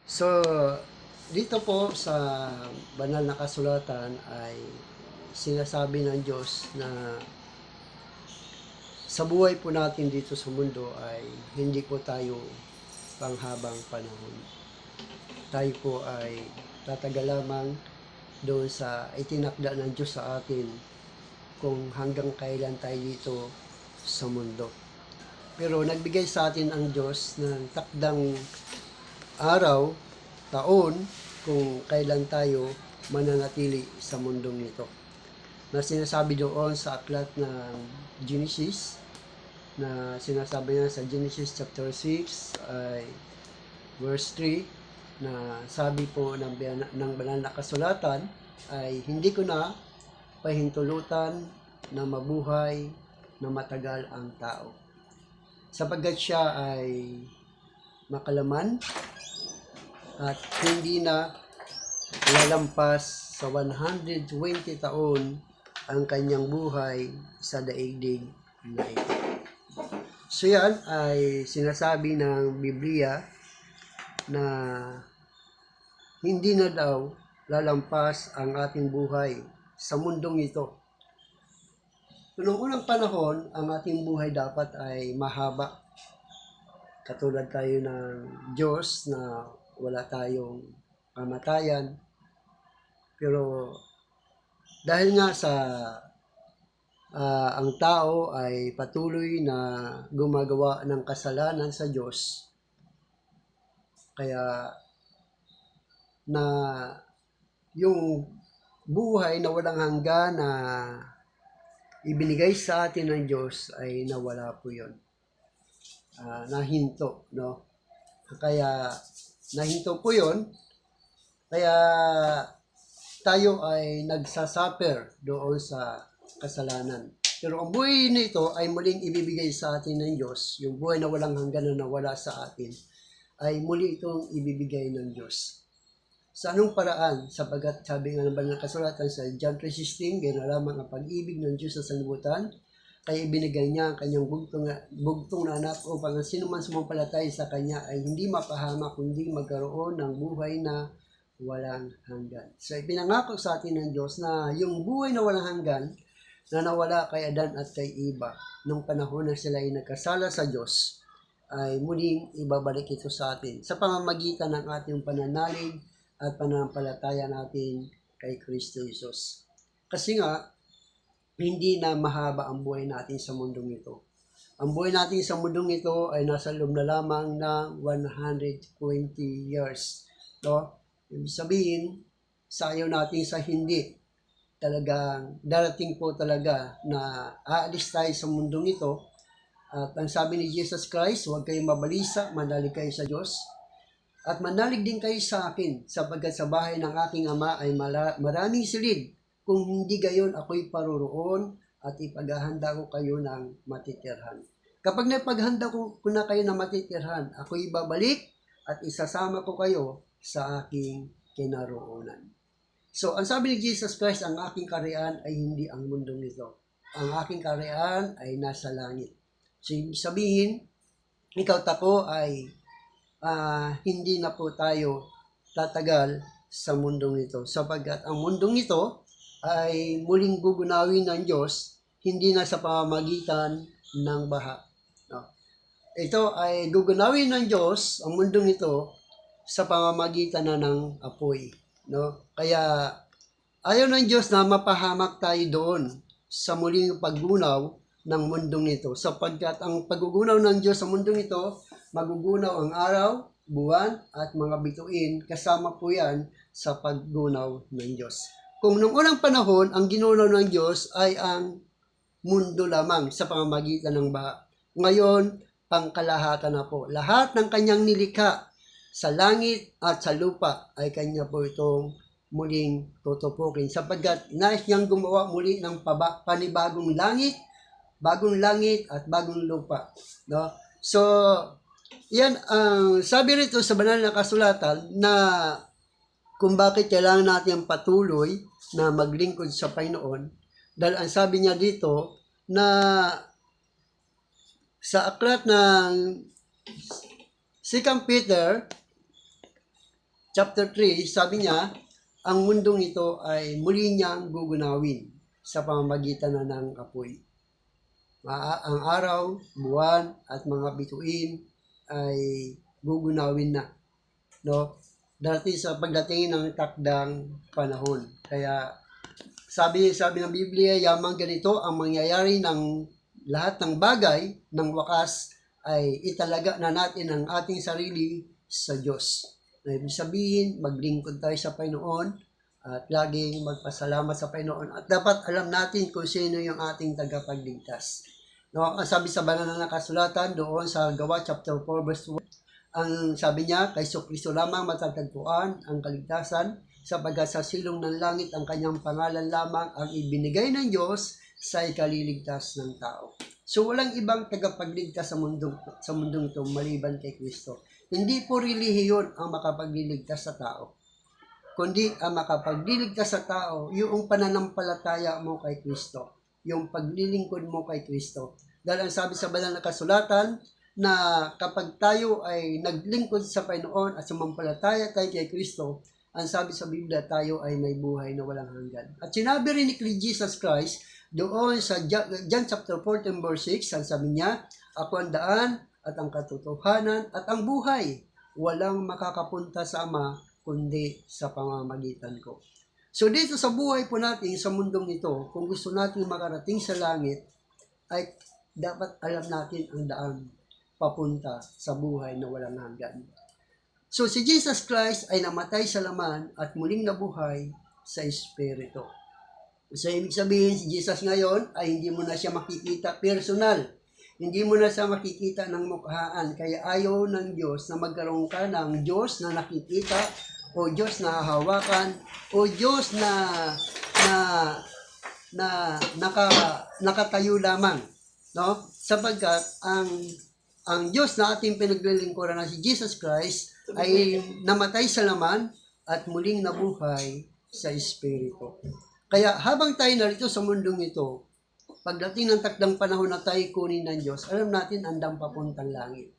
So, dito po sa banal na kasulatan ay sinasabi ng Diyos na sa buhay po natin dito sa mundo ay hindi po tayo panghabang panahon. Tayo po ay tatagal lamang doon sa itinakda ng Diyos sa atin kung hanggang kailan tayo dito sa mundo. Pero nagbigay sa atin ang Diyos ng takdang araw, taon, kung kailan tayo mananatili sa mundong ito. Na sinasabi doon sa aklat ng Genesis, na sinasabi niya sa Genesis chapter 6 ay verse 3, na sabi po ng banal na kasulatan ay hindi ko na pahintulutan na mabuhay na matagal ang tao, sapagkat siya ay makalaman at hindi na lalampas sa 120 taon ang kanyang buhay sa daigdig na ito. So yan ay sinasabi ng Biblia na hindi na daw lalampas ang ating buhay sa mundong ito. Noong unang panahon, ang ating buhay dapat ay mahaba. Katulad tayo ng Diyos na wala tayong kamatayan. Pero dahil nga sa ang tao ay patuloy na gumagawa ng kasalanan sa Diyos, kaya na yung buhay na walang hanggan na ibinigay sa atin ng Diyos ay nawala po yun. Nahinto, no? Kaya nahinto po yun, kaya tayo ay nagsasuffer doon sa kasalanan. Pero ang buhay nito ay muling ibibigay sa atin ng Diyos. Yung buhay na walang hanggan na nawala sa atin ay muli itong ibibigay ng Diyos. Sa anong paraan? Sapagat sabi nga ng banal na kasulatan sa John 3:16, gaya na lamang ang pag-ibig ng Diyos sa sanlibutan, kaya ibinigay niya ang kanyang bugtong na anak upang ang sinuman sumampalatay sa kanya ay hindi mapahamak kundi magkaroon ng buhay na walang hanggan. So ipinangako sa atin ng Diyos na yung buhay na walang hanggan na nawala kay Adan at kay Eva nung panahon na sila ay nagkasala sa Diyos ay muling ibabalik ito sa atin sa pamamagitan ng ating pananalig at pananampalataya natin kay Kristo Jesus. Kasi nga, hindi na mahaba ang buhay natin sa mundong ito. Ang buhay natin sa mundong ito ay nasa loob na lamang ng 120 years. No? Ibig sabihin, sayaw natin sa hindi. Talagang darating po talaga na aalis tayo sa mundong ito. At ang sabi ni Jesus Christ, huwag kayong mabalisa, manalig kayo sa Diyos. At manalig din kayo sa akin, sapagkat sa bahay ng aking ama ay maraming silid. Kung hindi gayon, ako'y paroroon at ipaghahanda ko kayo ng matitirhan. Kapag napaghanda ko na kayo ng matitirhan, ako'y babalik at isasama ko kayo sa aking kinaroonan. So, ang sabi ni Jesus Christ, ang aking kaharian ay hindi ang mundong ito. Ang aking kaharian ay nasa langit. So, sabihin, ikaw tako ay hindi na po tayo tatagal sa mundong ito. Sapagkat ang mundong ito ay muling gugunawin ng Diyos, hindi na sa pamamagitan ng baha. No? Ito ay gugunawin ng Diyos, ang mundong ito, sa pamamagitan na ng apoy. No? Kaya ayaw ng Diyos na mapahamak tayo doon sa muling paggunaw ng mundong ito. Sapagkat ang paggugunaw ng Diyos sa mundong ito, magugunaw ang araw, buwan, at mga bituin. Kasama po yan sa paggunaw ng Diyos. Kung noong unang panahon, ang ginunaw ng Diyos ay ang mundo lamang sa pamamagitan ng baha. Ngayon, pangkalahatan na po. Lahat ng kanyang nilikha sa langit at sa lupa ay kanya po itong muling tutupukin. Sapagkat nais niyang gumawa muli ng panibagong langit at bagong lupa. No? So, yan ang sabi rito sa banal na kasulatan na kung bakit kailangan natin patuloy na maglingkod sa Panginoon. Dahil ang sabi niya dito na sa aklat ng 2 Peter chapter 3, sabi niya, ang mundong ito ay muli niyang gugunawin sa pamamagitan na ng apoy. Ang araw, buwan, at mga bituin ay gugunawin na. No? Dati sa pagdating ng takdang panahon. Kaya sabi ng Biblia, yamang ganito ang mangyayari ng lahat ng bagay ng wakas ay italaga na natin ang ating sarili sa Diyos. Ibig sabihin, maglingkod tayo sa Panginoon at laging magpasalamat sa Panginoon. At dapat alam natin kung sino yung ating tagapagligtas. No, ang sabi sa banal na kasulatan doon sa Gawa chapter 4 verse 1, ang sabi niya, kay Kristo lamang matatagpuan ang kaligtasan, sapagkat sa silong ng langit ang kanyang pangalan lamang ang ibinigay ng Diyos sa ikaliligtas ng tao. So walang ibang tagapagligtas sa mundong ito maliban kay Kristo. Hindi po relihiyon ang makapagliligtas sa tao, kundi ang makapagliligtas sa tao yung pananampalataya mo kay Kristo, yung paglilingkod mo kay Kristo. Dahil ang sabi sa banal na kasulatan na kapag tayo ay naglingkod sa Panginoon at sumampalataya tayo kay Kristo, ang sabi sa Biblia, tayo ay may buhay na walang hanggan. At sinabi rin ni Jesus Christ doon sa John chapter 14 verse 6, ang sabi niya, ako ang daan at ang katotohanan at ang buhay. Walang makakapunta sa Ama kundi sa pamamagitan ko. So dito sa buhay po natin, sa mundong ito, kung gusto natin makarating sa langit, ay dapat alam natin ang daan papunta sa buhay na walang hanggan. So si Jesus Christ ay namatay sa laman at muling nabuhay sa Espiritu. So ibig sabihin, si Jesus ngayon ay hindi mo na siya makikita personal. Hindi mo na siya makikita ng mukhaan. Kaya ayaw ng Diyos na magkaroon ka ng Diyos na nakikita o Diyos na hahawakan o Diyos na nakatayo lamang, no? Sapagkat ang Diyos na ating pinaglilingkuran na si Jesus Christ ay namatay sa laman at muling nabuhay sa Espiritu. Kaya habang tayo narito sa mundong ito, pagdating ng takdang panahon na tayo kunin ng Diyos, alam natin andang papuntang langit.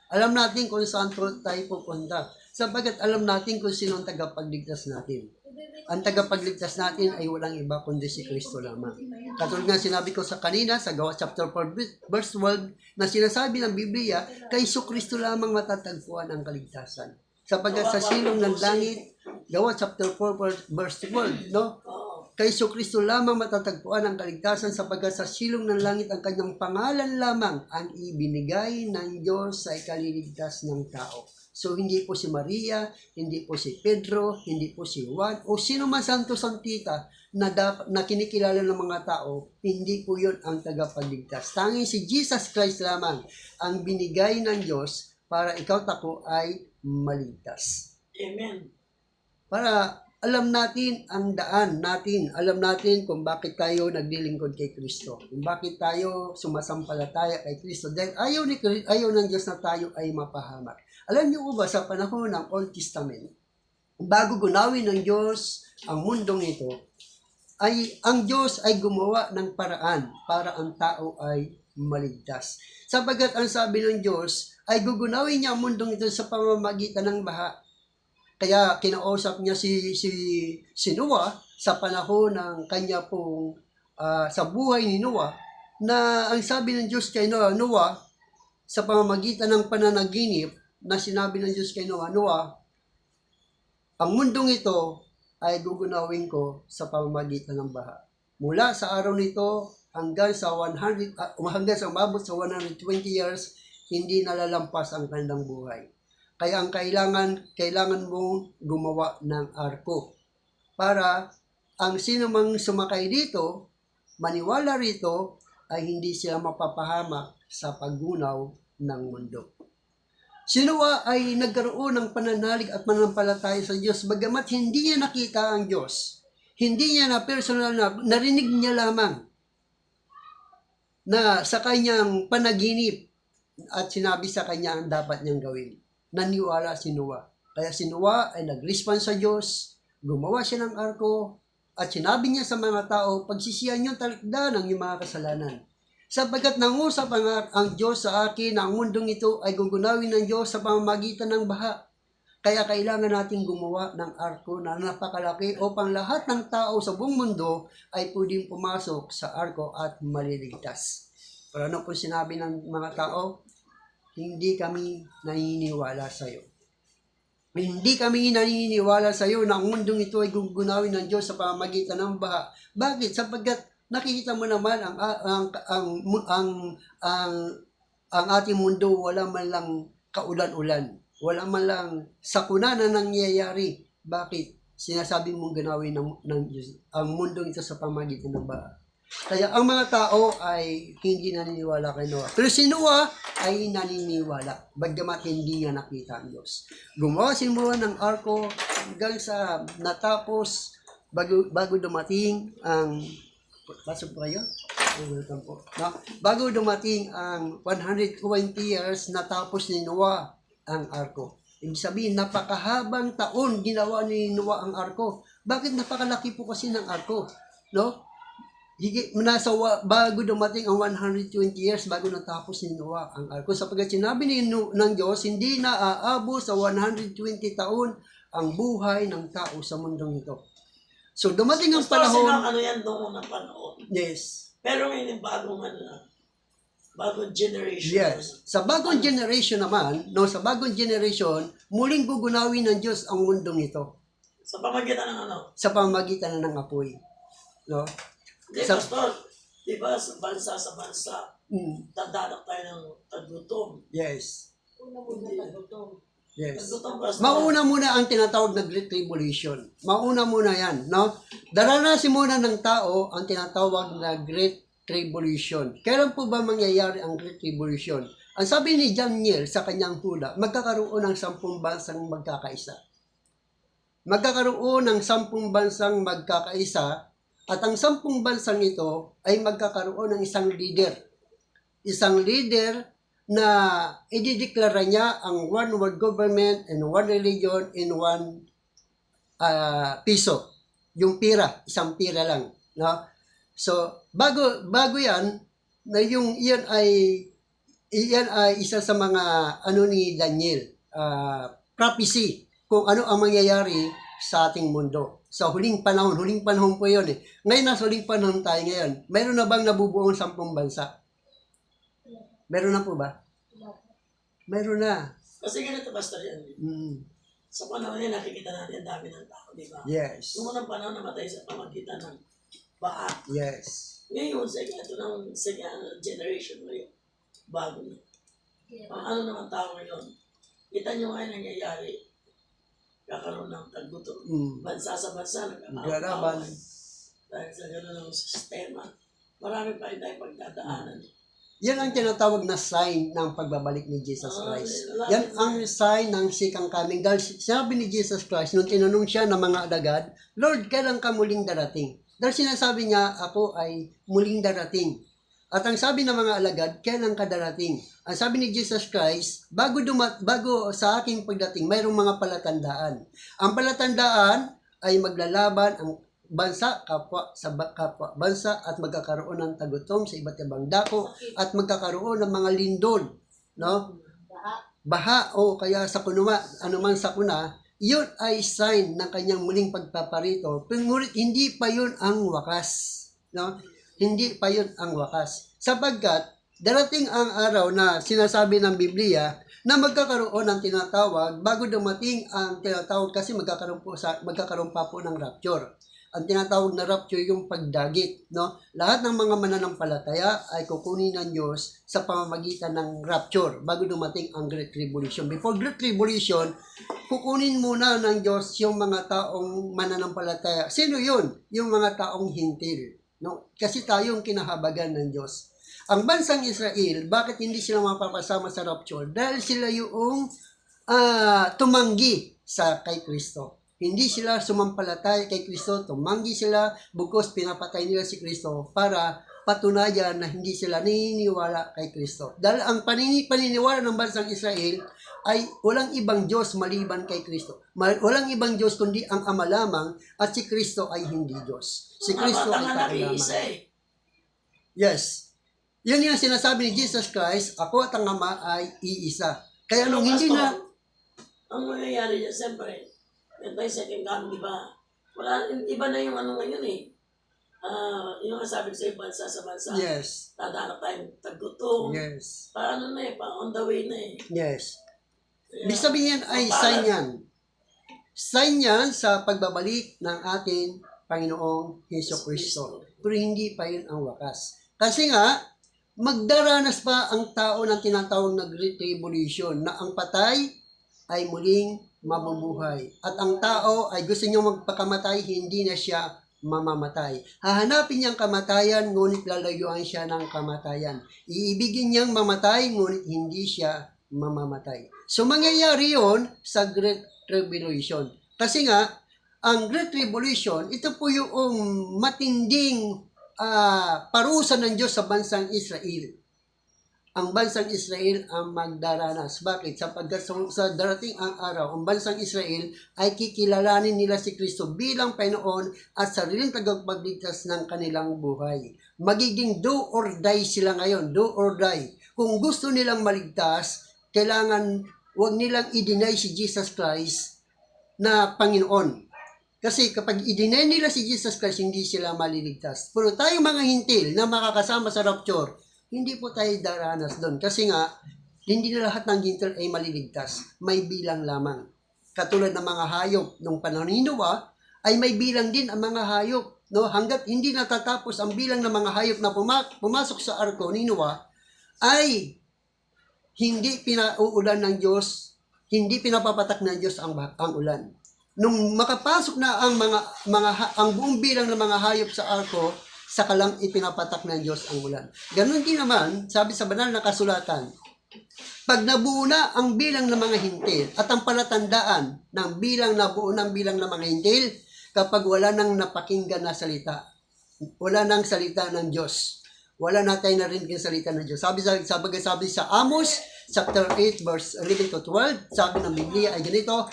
Alam natin kung saan tayo pupunta. Sapagkat alam natin kung sino ang tagapagligtas natin. Ang tagapagligtas natin ay walang iba kundi si Kristo lamang. Katulad nga sinabi ko sa kanina, sa Gawa chapter 4 verse 12, na sinasabi ng Biblia, kay Kristo lamang matatagpuan ang kaligtasan. Sapagkat sa silong ng langit, Gawa chapter 4 verse 12, no? Kay Kristo lamang matatagpuan ang kaligtasan, sapagkat sa silong ng langit ang kanyang pangalan lamang ang ibinigay ng Diyos sa ikaliligtas ng tao. So hindi po si Maria, hindi po si Pedro, hindi po si Juan, o sino man santo-santita na kinikilala ng mga tao, hindi po yun ang tagapagligtas. Tanging si Jesus Christ lamang ang binigay ng Diyos para ikaw at ako ay maligtas. Amen. Para alam natin ang daan natin. Alam natin kung bakit tayo naglilingkod kay Kristo. Kung bakit tayo sumasampalataya kay Kristo. Dahil ayaw ng Diyos na tayo ay mapahamak. Alam niyo ba sa panahon ng Old Testament, bago gunawin ng Diyos ang mundong ito, ang Diyos ay gumawa ng paraan para ang tao ay maligtas. Sapagkat ang sabi ng Diyos ay gugunawin niya ang mundong ito sa pamamagitan ng baha. Kaya kinausap niya si Noah sa panahon ng kanya pong sa buhay ni Noah, na ang sabi ng Diyos kay Noah sa pamamagitan ng pananaginip, na sinabi ng Diyos kay Noah, ang mundong ito ay gugunawin ko sa pamamagitan ng baha. Mula sa araw nito hanggang sa umabot sa 120 years, hindi nalalampas ang kanilang buhay. Kaya ang kailangan mong gumawa ng arko para ang sino mang sumakay dito, maniwala rito, ay hindi sila mapapahamak sa paggunaw ng mundo. Si Noah ay nagkaroon ng pananalig at pananampalataya sa Diyos, bagamat hindi niya nakita ang Diyos. Hindi niya na personal na narinig niya lamang na sa kanyang panaginip at sinabi sa kanya ang dapat niyang gawin. Naniwala si Noah. Kaya si Noah ay nag-respond sa Diyos, gumawa siya ng arko, at sinabi niya sa mga tao, pagsisihan niyo talikdan ang iyong mga kasalanan. Sapagkat nangusap ang Diyos sa akin na ang mundong ito ay gugunawin ng Diyos sa pamamagitan ng baha. Kaya kailangan nating gumawa ng arko na napakalaki upang lahat ng tao sa buong mundo ay pwedeng pumasok sa arko at maliligtas. Pero ano po sinabi ng mga tao? Hindi kami naniniwala sa iyo. Hindi kami naniniwala sa iyo na ang mundong ito ay gugunawin ng Diyos sa pamamagitan ng baha. Bakit? Sapagkat nakikita mo naman ang ating mundo wala man lang kaulan-ulan. Wala man lang sakuna na nangyayari. Bakit? Sinasabi mong ganawin ng Diyos ang mundong ito sa pamamagitan ng baha. Kaya ang mga tao ay hindi naniniwala kay Noah. Pero si Noah ay naniniwala. Bagamat hindi niya nakita ang Diyos. Gumawa si Noah ng arko hanggang sa natapos bago dumating ang... Pasok po kayo? Welcome po. No? Bago dumating ang 120 years, natapos ni Noah ang arko. Ibig sabihin, napakahabang taon ginawa ni Noah ang arko. Bakit napakalaki po kasi ng arko? No? Bago dumating ang 120 years, bago natapos ni Noah ang arko. Sapagkat sinabi ng Diyos, hindi na aabot sa 120 taon ang buhay ng tao sa mundong ito. So, dumating ang panahon... Ano yan noong unang panahon. Yes. Pero ngayon yung bagong generation. Yes. Sa bagong generation naman, sa bagong generation, muling gugunawin ng Diyos ang mundong ito. Sa pamagitan ng ano? Sa pamamagitan ng apoy. No? Pastor, di ba sa bansa, tadanak tayo ng taglutom. Yes. Una-una taglutom. Yes. Taglutom, Pastor. Mauna muna ang tinatawag na Great Tribulation. Mauna muna yan. No? Daranasin muna ng tao ang tinatawag na Great Tribulation. Kailan po ba mangyayari ang Great Tribulation? Ang sabi ni Daniel sa kanyang hula, magkakaroon ng 10 bansang magkakaisa. Magkakaroon ng 10 bansang magkakaisa at ang 10 bansang ito ay magkakaroon ng isang leader. Isang leader na idideklara niya ang one world government and one religion in one piso. Yung pira, isang pira lang. No? So, bago yan, na yan ay isa sa mga ni Daniel, prophecy kung ano ang mangyayari sa ating mundo. Sa huling panahon po yun eh. Ngayon nasa huling panahon tayo ngayon. Mayroon na bang nabubuong 10 bansa? Meron na po ba? Meron na. Kasi ganito, Pastor, yan. Sa panahon yan, nakikita natin ang dami ng tao, di ba? Yes. Noong unang panahon, namatay sa pamagitan ng baha. Yes. Ngayon, sa ito ng second generation ngayon, bago na. Ang ano naman tao ngayon, kita nyo ngayon nangyayari, kakaroon ng tagbuto. Bansa sa bansa, nagkakaroon. Dahil sa gano'n ng sistema, marami pa rin tayong pagdadaanan. Yan ang tinatawag na sign ng pagbabalik ni Jesus Christ. Yan ang sign ng second coming. Dahil sinabi ni Jesus Christ, nung tinanong siya ng mga alagad, Lord, kailan ka muling darating? Dahil sinasabi niya, ako ay muling darating. At ang sabi ng mga alagad, kailan ka darating? Ang sabi ni Jesus Christ, bago sa aking pagdating, mayroong mga palatandaan. Ang palatandaan ay maglalaban ang bansa, kapwa sa kapwa bansa at magkakaroon ng tagutom sa iba't ibang dako at magkakaroon ng mga lindol, no? Baha o kaya sakuna, anuman sakuna, yun ay sign ng kanyang muling pagpaparito. Ngunit hindi pa yun ang wakas, no? Hindi pa yun ang wakas. Sapagkat darating ang araw na sinasabi ng Biblia na magkakaroon ng tinatawag bago dumating ang tinatawag kasi magkakaroon pa po ng rapture. Ang tinatawag na rapture yung pagdagit, no? Lahat ng mga mananampalataya ay kukunin ng Diyos sa pamamagitan ng rapture bago dumating ang Great Tribulation. Before Great Tribulation, kukunin muna ng Diyos yung mga taong mananampalataya. Sino yun? Yung mga taong hintil, no? Kasi tayong kinahabagan ng Diyos. Ang bansang Israel, bakit hindi sila mapapasama sa rapture? Dahil sila yung tumanggi kay Kristo. Hindi sila sumampalataya kay Kristo, tumanggi sila, bukos pinapatay nila si Kristo para patunayan na hindi sila naniniwala kay Kristo. Dahil ang paniniwala ng bansang Israel ay walang ibang Diyos maliban kay Kristo. Walang ibang Diyos kundi ang Ama lamang at si Kristo ay hindi Diyos. Si Kristo ay kailaman. Yes. Yan yung sinasabi ni Jesus Christ, ako at ang Ama ay iisa. Kaya nung hindi na... ang mangyayari niya, siyempre, yan tayo second coming, di ba? Wala, iba na yung ano ngayon eh. Yung sabi ko sa'yo, bansa sa bansa. Yes. Dadaan tayong tagutong. Yes. Paano na eh, on the way na eh. Yes. Kaya, Ibig sabihin ay sign yan. Sign yan sa pagbabalik ng ating Panginoong Hesus Kristo. Pero hindi pa yun ang wakas. Kasi nga, magdaranas pa ang tao ng tinatawag na Great Tribulation na ang patay ay muling mabubuhay. At ang tao ay gusto niyang magpakamatay, hindi na siya mamamatay. Hahanapin niyang kamatayan, ngunit lalayuan siya ng kamatayan. Iibigin niyang mamatay, ngunit hindi siya mamamatay. So, mangyayari yon sa Great Tribulation. Kasi nga, ang Great Tribulation, ito po yung matinding parusa ng Diyos sa bansang Israel. Ang bansang Israel ang magdaranas. Bakit? Sapagkat sa darating ang araw, ang bansang Israel ay kikilalanin nila si Kristo bilang Panginoon at sariling tagapagligtas ng kanilang buhay. Magiging do or die sila ngayon. Do or die. Kung gusto nilang maligtas, kailangan huwag nilang i-deny si Jesus Christ na Panginoon. Kasi kapag i-deny nila si Jesus Christ, hindi sila maliligtas. Pero tayong mga hintil na makakasama sa rapture, hindi po tayo daranas doon. Kasi nga, hindi na lahat ng hintil ay maliligtas. May bilang lamang. Katulad ng mga hayop nung panahon ni Noah, ay may bilang din ang mga hayop. No? Hanggat hindi natatapos ang bilang ng mga hayop na pumasok sa arko ni Noah, ay hindi pinauulan ng Diyos, hindi pinapapatak ng Diyos ang ulan. Nung makapasok na ang buong bilang ng mga hayop sa arko, saka lang ipinapatak ng Diyos ang ulan. Ganon din naman, sabi sa banal na kasulatan, pag nabuo na ang bilang ng mga hintil at ang palatandaan ng bilang nabuo ng bilang ng mga hintil, kapag wala nang napakinggan na salita, wala nang salita ng Diyos, wala na tayo narinig ang salita ng Diyos. Sabi sa Amos, chapter 8, verse 11 to 12, sabi ng Biblia ay ganito,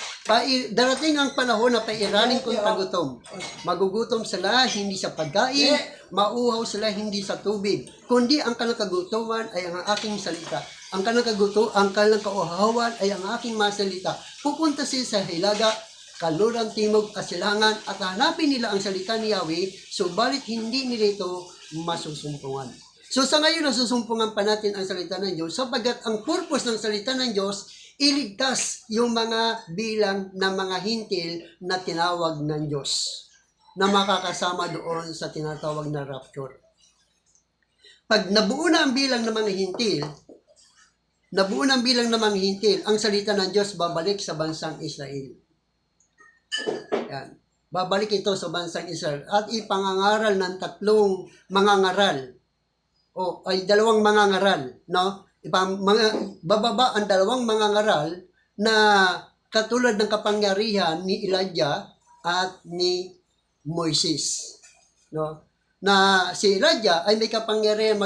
darating ang panahon na pairaling kong tagutom. Magugutom sila hindi sa pagkain, mauhaw sila hindi sa tubig, kundi ang kanilang kagutuman ay ang aking salita. Ang kanilang kauhawan ay ang aking masalita. Pupunta sila sa hilaga, kanlurang timog at silangan at hanapin nila ang salita ni Yahweh, subalit hindi nila ito masusumpungan. So sa ngayon, nasusumpungan pa natin ang salita ng Diyos sapagkat ang purpose ng salita ng Diyos, iligtas yung mga bilang ng mga hintil na tinawag ng Diyos na makakasama doon sa tinatawag na rapture. Pag nabuo na ang bilang ng mga hintil, ang salita ng Diyos babalik sa bansang Israel. Yan. Babalik ito sa bansang Israel at ipangangaral ng tatlong mangangaral ay dalawang mangangaral, no? Bababa ang dalawang mangangaral na katulad ng kapangyarihan ni Elijah at ni Moises, no? Na si Elijah ay may kapangyarihan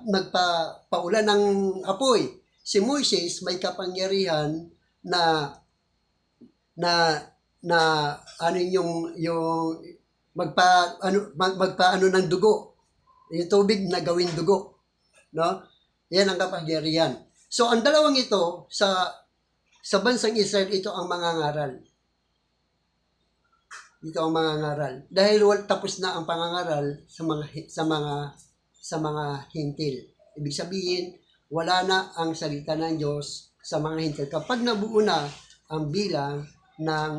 magpaulan ng apoy. Si Moises may kapangyarihan na ano yung magpaano ng dugo. Yung tubig na gawin dugo, no? Yan ang kapangyarihan. So ang dalawang ito sa bansang Israel, ito ang mangangaral. Ito ang mangangaral. Dahil tapos na ang pangangaral sa mga hintil. Ibig sabihin, wala na ang salita ng Diyos sa mga hintil. Kapag nabuo na ang bilang ng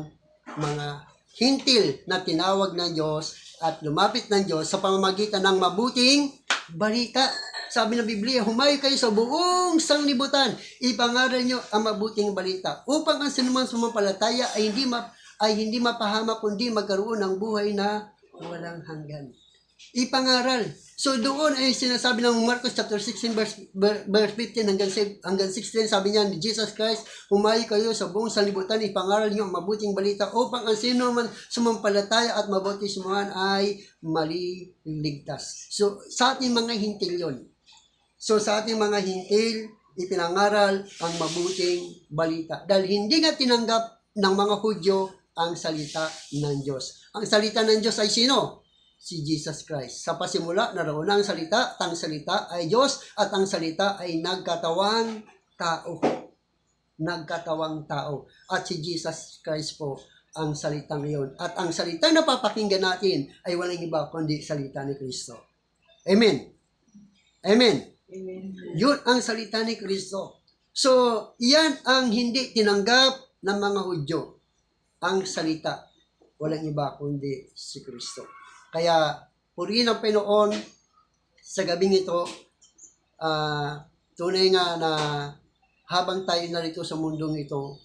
mga hintil na tinawag ng Diyos at lumapit ng Diyos sa pamamagitan ng mabuting balita. Sabi ng Biblia, humayo kayo sa buong sanglibutan, ipangaral nyo ang mabuting balita upang ang sinumang sumampalataya ay hindi mapahamak kundi magkaroon ng buhay na walang hanggan. Ipangaral. So doon ay sinasabi ng Marcos chapter 16 verse 15 hanggang 16, sabi niya ni Jesus Christ, humayo kayo sa buong sanlibutan, ipangaral niyo ang mabuting balita upang ang sino man sumampalataya at mabautismuhan ay maliligtas. So sa ating mga hintil yun. So sa ating mga hintil, ipinangaral ang mabuting balita. Dahil hindi nga tinanggap ng mga Hudyo ang salita ng Diyos. Ang salita ng Diyos ay sino? Si Jesus Christ. Sa pasimula, naroon ang salita, ang salita ay Diyos, at ang salita ay nagkatawang tao. nagkatawang tao. At si Jesus Christ po ang salitang iyon. At ang salita na papakinggan natin ay walang iba kundi salita ni Kristo. Amen. Amen. Amen. Yun ang salita ni Kristo. So, yan ang hindi tinanggap ng mga Hudyo. Ang salita. Walang iba kundi si Kristo. Kaya, purihin ang Panginoon sa gabing ito. Tunay nga na habang tayo narito sa mundong ito,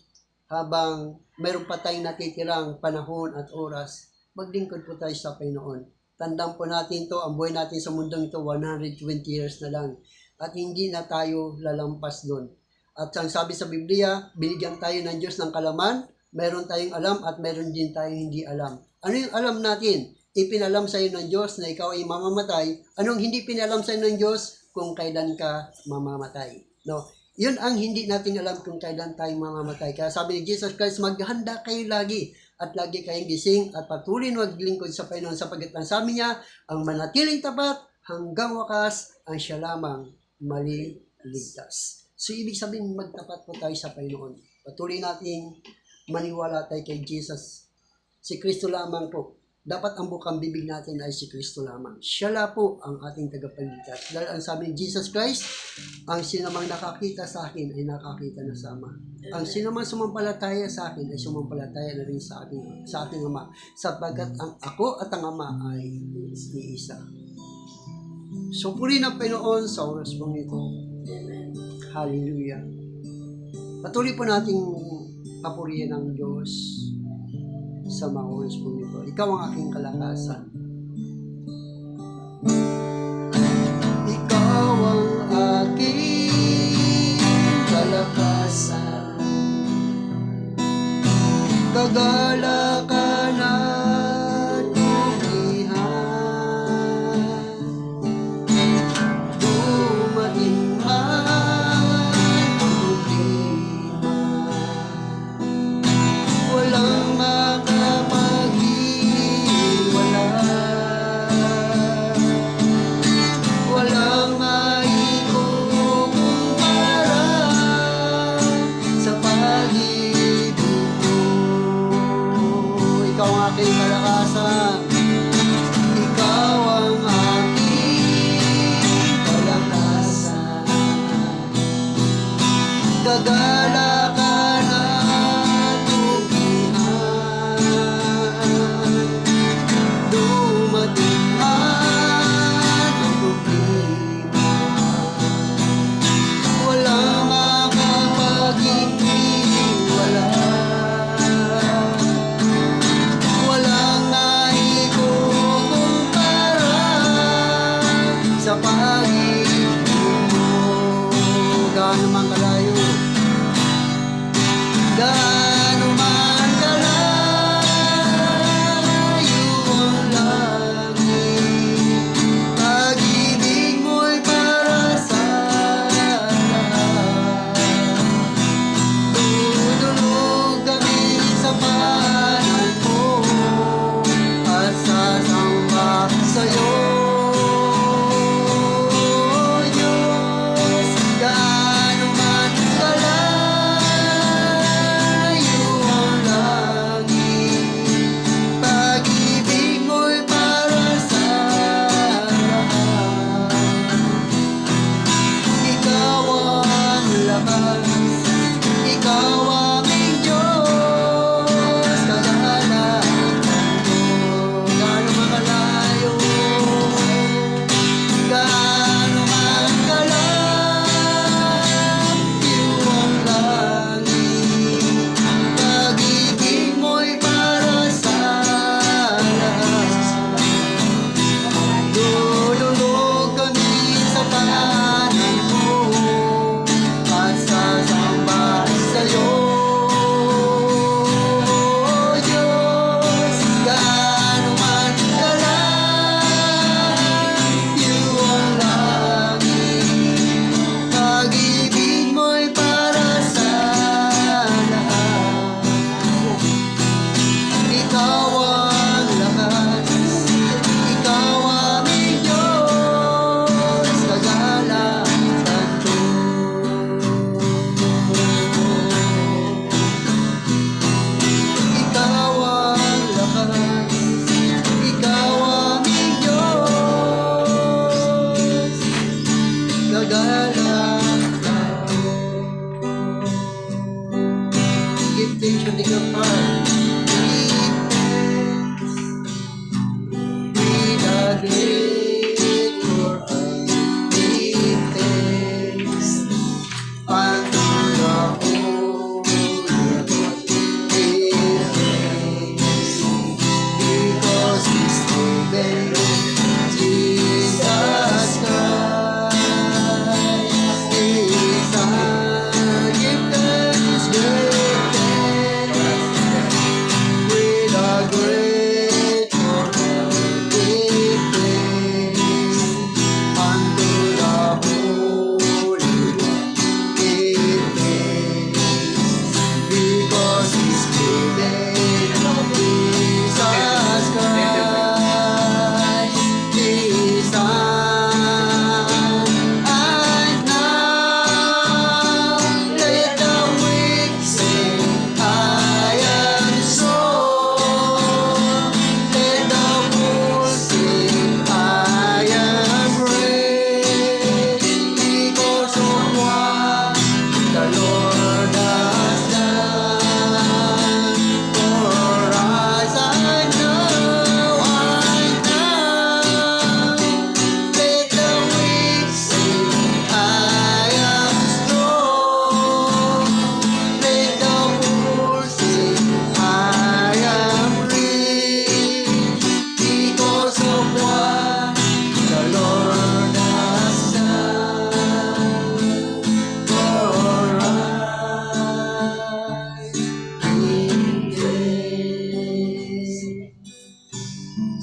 habang meron pa tayong natitirang panahon at oras, maglingkod po tayo sa Panginoon. Tandaan po natin to, ang buhay natin sa mundong ito, 120 years na lang. At hindi na tayo lalampas doon. At ang sabi sa Biblia, binigyan tayo ng Diyos ng kalaman, meron tayong alam at meron din tayong hindi alam. Ano yung alam natin? Ipinalam sa iyo ng Diyos na ikaw ay mamamatay. Anong hindi pinalam sa iyo ng Diyos? Kung kailan ka mamamatay. No? Yun ang hindi natin alam kung kailan tayo mamamatay. Kaya sabi ni Jesus Christ, maghanda kayo lagi at lagi kayong gising at patuloy na maglingkod sa Panginoon sapagkat ang sabi niya, ang manatiling tapat hanggang wakas ang siya lamang maliligtas. So, ibig sabihin, magtapat po tayo sa Panginoon. Patuloy nating maniwala tayo kay Jesus. Si Kristo lamang po. Dapat ang bukang bibig natin ay si Kristo lamang. Siya la po ang ating tagapagligtas. Dahil ang sabi ni Jesus Christ, ang sinamang nakakita sa akin ay nakakita na sa Ama. Ang sinamang sumampalataya sa akin ay sumampalataya na rin sa aking Ama. Sapagkat ang ako at ang Ama ay iisa. So, purihin ang Panginoon sa oras pong ito. Hallelujah. Patuloy po nating papurihin ang Diyos sa mga oras po nito. Ikaw ang aking kalakasan. Ikaw ang aking kalakasan. Kagalakan at tumihan. Dumating man problema. Walang walang maikukumpara sa pag-ibig mo. Ikaw ang aking kalakasan. Ikaw ang aking kalakasan. Kagalakan at tugihan. Dumating man ang problema. Walang makapag-iwala. Walang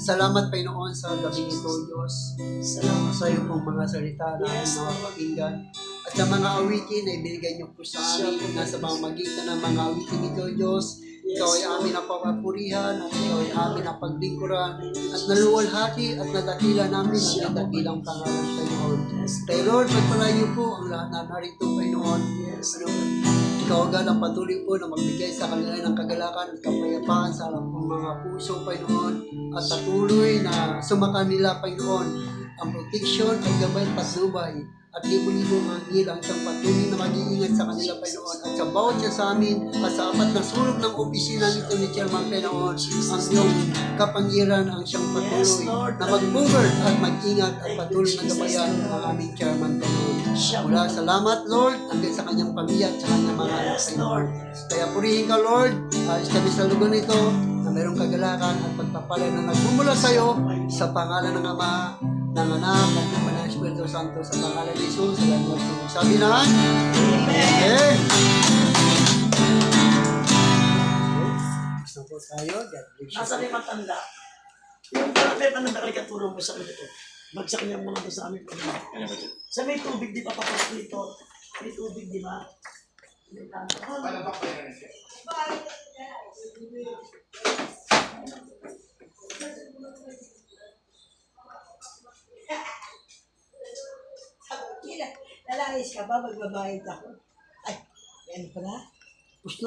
Salamat, Panginoon, sa gabi ito, Diyos. Salamat Sa iyo pong mga salita na aming mapapakinggan. At sa mga awitin na ibinigay niyo po sa amin, nasa pamamagitan ng mga awitin ito, Diyos, ikaw ay amin ang papapurihan, at ikaw ay amin ang paglingkuran, at naluwalhati at nadakila namin ang dakilang pangalan, Panginoon. Kaya Lord, pagpalayo po ang lahat na narito, Panginoon. Ikaw agad ang patuloy po na magbigay sa kanila ng kagalakan at kapayapaan sa alam kong mga puso, Panginoon, at patuloy na sumakan nila, Panginoon, ang protection at gabay at patnubay at libo-libo ang anghel ang siyang patuloy na mag-iingat sa kanila, Panginoon, at sa bawat siya sa amin at sa apat na sulok ng opisina nito ni Chairman, Panginoon, ang iyong kapangyarihan ang siyang patuloy na mag-govern at mag-ingat at patuloy na gabayan ang aming Chairman, Panginoon. Mula salamat, Lord, hanggang sa kanyang pamilya at sa kanyang mga anak, Panginoon. Kaya purihin ka, Lord, alis kami sa lugar nito na mayroong kagalakan at pagpapalay na nagmumula sa iyo sa pangalan ng Ama, ng Anak, at ng Banal na Espiritu Santo, sa pangalan ni Jesus. Salamat po. Sabi na, Amen. Gusto po tayo. God bless you. Nasa may matanda. Yung parang may pananda karikaturo mo sa kanila ito. Bagsak niya muna doon sa amin. Sa may tubig, di pa papasok dito. May tubig, di ba? May tanto. Lalais ka ba? Magbabayad ako. Ay, yan pala.